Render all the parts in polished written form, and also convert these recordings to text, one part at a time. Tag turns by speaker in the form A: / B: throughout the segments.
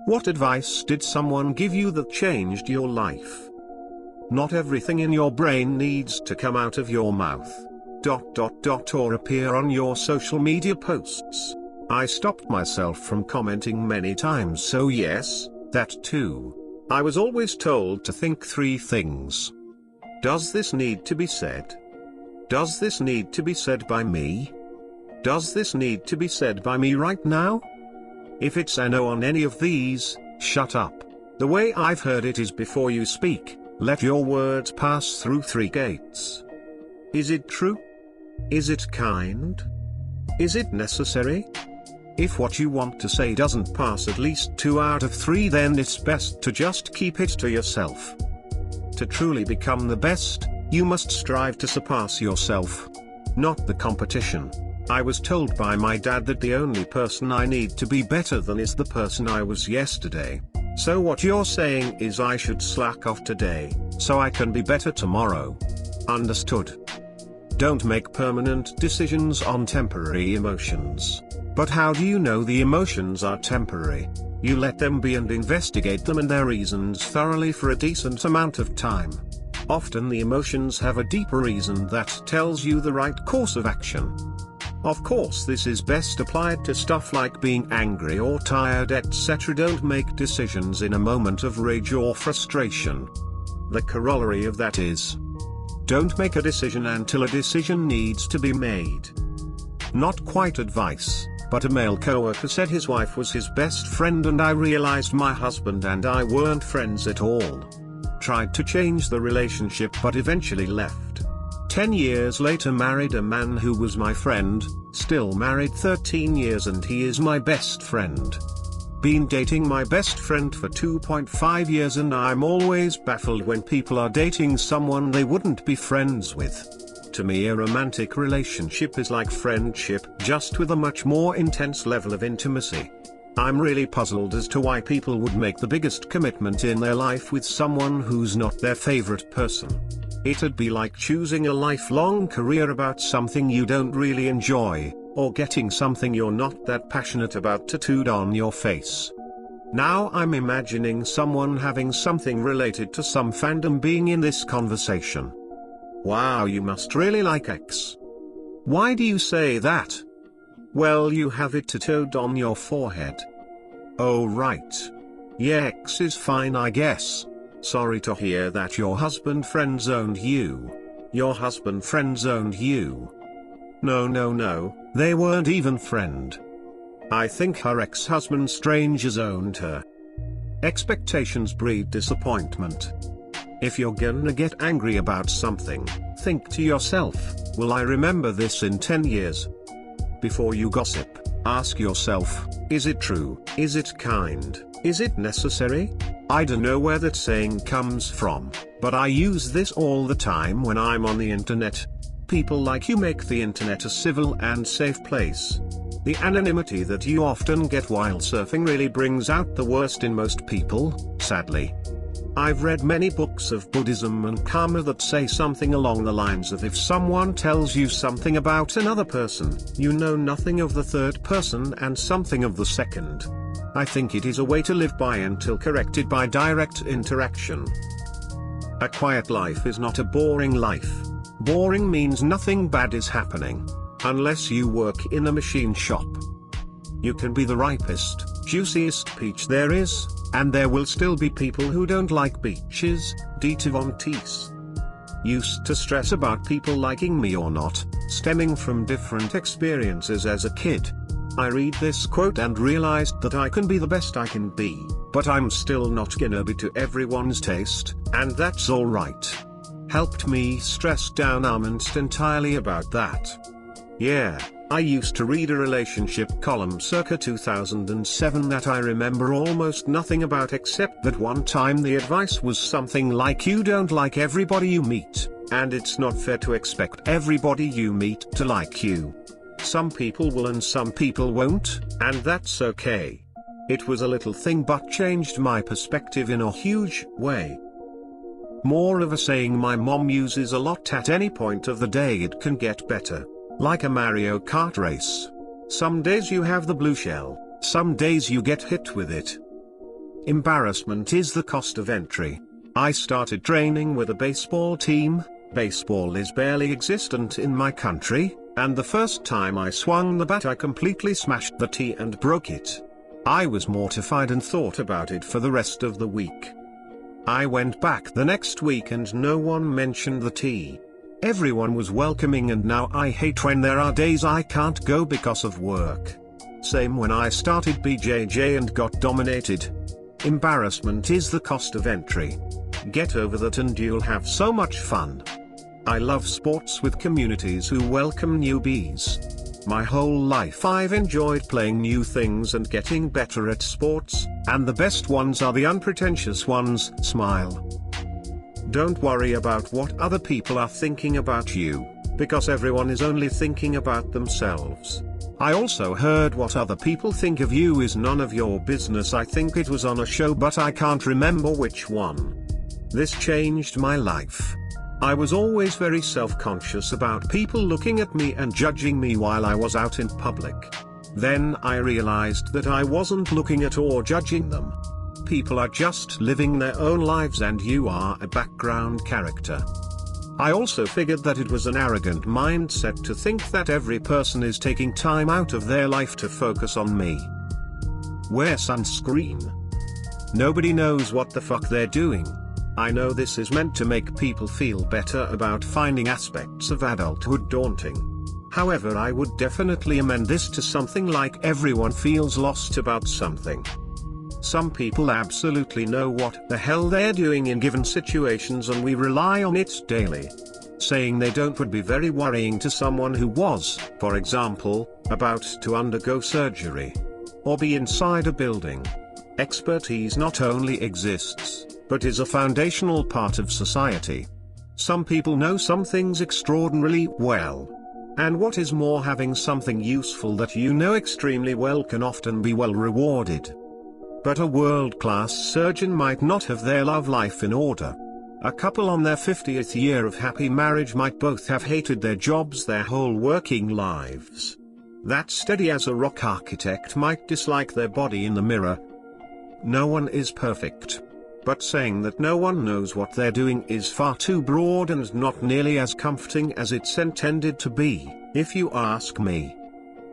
A: What advice did someone give you that changed your life? Not everything in your brain needs to come out of your mouth. Or appear on your social media posts. I stopped myself from commenting many times, so yes, that too. I was always told to think 3 things. Does this need to be said? Does this need to be said by me? Does this need to be said by me right now? If it's a no on any of these, shut up. The way I've heard it is before you speak, let your words pass through 3 gates. Is it true? Is it kind? Is it necessary? If what you want to say doesn't pass at least 2 out of 3, then it's best to just keep it to yourself. To truly become the best, you must strive to surpass yourself, not the competition. I was told by my dad that the only person I need to be better than is the person I was yesterday. So what you're saying is I should slack off today, so I can be better tomorrow. Understood? Don't make permanent decisions on temporary emotions. But how do you know the emotions are temporary? You let them be and investigate them and their reasons thoroughly for a decent amount of time. Often the emotions have a deeper reason that tells you the right course of action. Of course, this is best applied to stuff like being angry or tired, etc. Don't make decisions in a moment of rage or frustration. The corollary of that is, don't make a decision until a decision needs to be made. Not quite advice, but a male coworker said his wife was his best friend, and I realized my husband and I weren't friends at all. Tried to change the relationship but eventually left. 10 years later married a man who was my friend, still married 13 years and he is my best friend. Been dating my best friend for 2.5 years and I'm always baffled when people are dating someone they wouldn't be friends with. To me, a romantic relationship is like friendship, just with a much more intense level of intimacy. I'm really puzzled as to why people would make the biggest commitment in their life with someone who's not their favorite person. It'd be like choosing a lifelong career about something you don't really enjoy, or getting something you're not that passionate about tattooed on your face. Now I'm imagining someone having something related to some fandom being in this conversation. Wow, you must really like X. Why do you say that? Well, you have it tattooed on your forehead. Oh right. Yeah, X is fine, I guess. Sorry to hear that your husband friend-zoned you. Your husband friend-zoned you. No, they weren't even friend. I think her ex-husband stranger-zoned her. Expectations breed disappointment. If you're gonna get angry about something, think to yourself, will I remember this in 10 years? Before you gossip, ask yourself, is it true? Is it kind? Is it necessary? I don't know where that saying comes from, but I use this all the time when I'm on the internet. People like you make the internet a civil and safe place. The anonymity that you often get while surfing really brings out the worst in most people, sadly. I've read many books of Buddhism and Karma that say something along the lines of, if someone tells you something about another person, you know nothing of the third person and something of the second. I think it is a way to live by until corrected by direct interaction. A quiet life is not a boring life. Boring means nothing bad is happening, unless you work in a machine shop. You can be the ripest, juiciest peach there is, and there will still be people who don't like peaches. Devantis. Used to stress about people liking me or not, stemming from different experiences as a kid. I read this quote and realized that I can be the best I can be, but I'm still not gonna be to everyone's taste, and that's alright. Helped me stress down almost entirely about that. Yeah, I used to read a relationship column circa 2007 that I remember almost nothing about, except that one time the advice was something like, you don't like everybody you meet, and it's not fair to expect everybody you meet to like you. Some people will and some people won't, and that's okay. It was a little thing but changed my perspective in a huge way. More of a saying my mom uses a lot: at any point of the day it can get better. Like a Mario Kart race. Some days you have the blue shell, some days you get hit with it. Embarrassment is the cost of entry. I started training with a baseball team. Baseball is barely existent in my country, and the first time I swung the bat I completely smashed the tee and broke it. I was mortified and thought about it for the rest of the week. I went back the next week and no one mentioned the tee. Everyone was welcoming, and now I hate when there are days I can't go because of work. Same when I started BJJ and got dominated. Embarrassment is the cost of entry. Get over that and you'll have so much fun. I love sports with communities who welcome newbies. My whole life I've enjoyed playing new things and getting better at sports, and the best ones are the unpretentious ones. Smile. Don't worry about what other people are thinking about you, because everyone is only thinking about themselves. I also heard what other people think of you is none of your business. I think it was on a show, but I can't remember which one. This changed my life. I was always very self-conscious about people looking at me and judging me while I was out in public. Then I realized that I wasn't looking at or judging them. People are just living their own lives and you are a background character. I also figured that it was an arrogant mindset to think that every person is taking time out of their life to focus on me. Wear sunscreen. Nobody knows what the fuck they're doing. I know this is meant to make people feel better about finding aspects of adulthood daunting. However, I would definitely amend this to something like everyone feels lost about something. Some people absolutely know what the hell they're doing in given situations and we rely on it daily. Saying they don't would be very worrying to someone who was, for example, about to undergo surgery. Or be inside a building. Expertise not only exists, but is a foundational part of society. Some people know some things extraordinarily well. And what is more, having something useful that you know extremely well can often be well rewarded. But a world-class surgeon might not have their love life in order. A couple on their 50th year of happy marriage might both have hated their jobs their whole working lives. That steady as a rock architect might dislike their body in the mirror. No one is perfect. But saying that no one knows what they're doing is far too broad and not nearly as comforting as it's intended to be, if you ask me.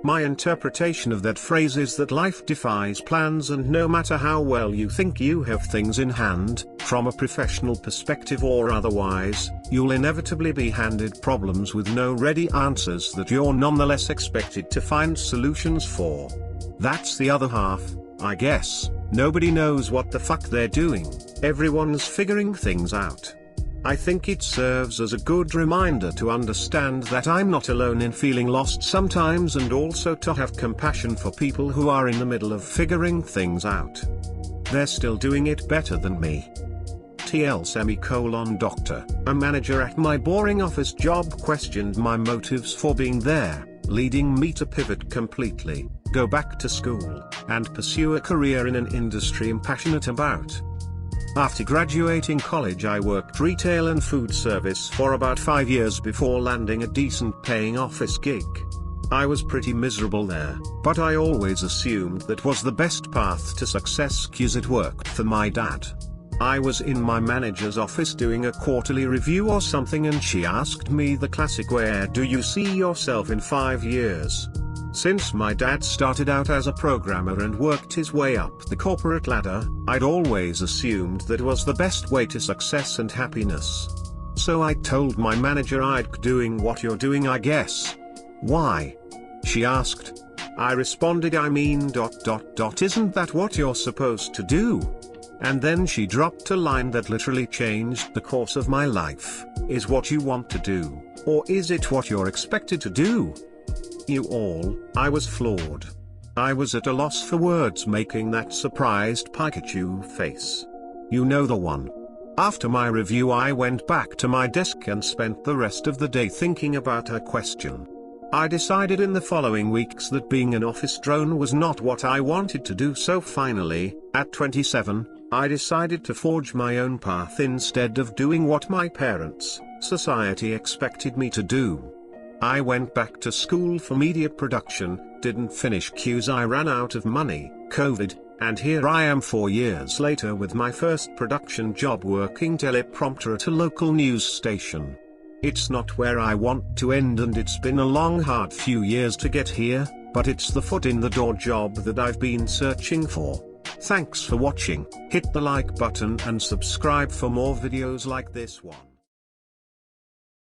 A: My interpretation of that phrase is that life defies plans, and no matter how well you think you have things in hand, from a professional perspective or otherwise, you'll inevitably be handed problems with no ready answers that you're nonetheless expected to find solutions for. That's the other half, I guess. Nobody knows what the fuck they're doing, everyone's figuring things out. I think it serves as a good reminder to understand that I'm not alone in feeling lost sometimes, and also to have compassion for people who are in the middle of figuring things out. They're still doing it better than me. Doctor, a manager at my boring office job questioned my motives for being there, leading me to pivot completely, go back to school, and pursue a career in an industry I'm passionate about. After graduating college, I worked retail and food service for about 5 years before landing a decent paying office gig. I was pretty miserable there, but I always assumed that was the best path to success because it worked for my dad. I was in my manager's office doing a quarterly review or something, and she asked me the classic, "Where do you see yourself in 5 years?" Since my dad started out as a programmer and worked his way up the corporate ladder, I'd always assumed that was the best way to success and happiness. So I told my manager I'd doing what you're doing, I guess. Why? She asked. I responded, isn't that what you're supposed to do? And then she dropped a line that literally changed the course of my life. Is what you want to do, or is it what you're expected to do? I was floored. I was at a loss for words, making that surprised Pikachu face. You know the one. After my review, I went back to my desk and spent the rest of the day thinking about her question. I decided in the following weeks that being an office drone was not what I wanted to do, so finally, at 27, I decided to forge my own path instead of doing what my parents, society expected me to do. I went back to school for media production, didn't finish 'cause I ran out of money, COVID, And here I am 4 years later with my first production job working teleprompter at a local news station. It's not where I want to end, and it's been a long hard few years to get here, but it's the foot in the door job that I've been searching for. Thanks for watching. Hit the like button and subscribe for more videos like this one.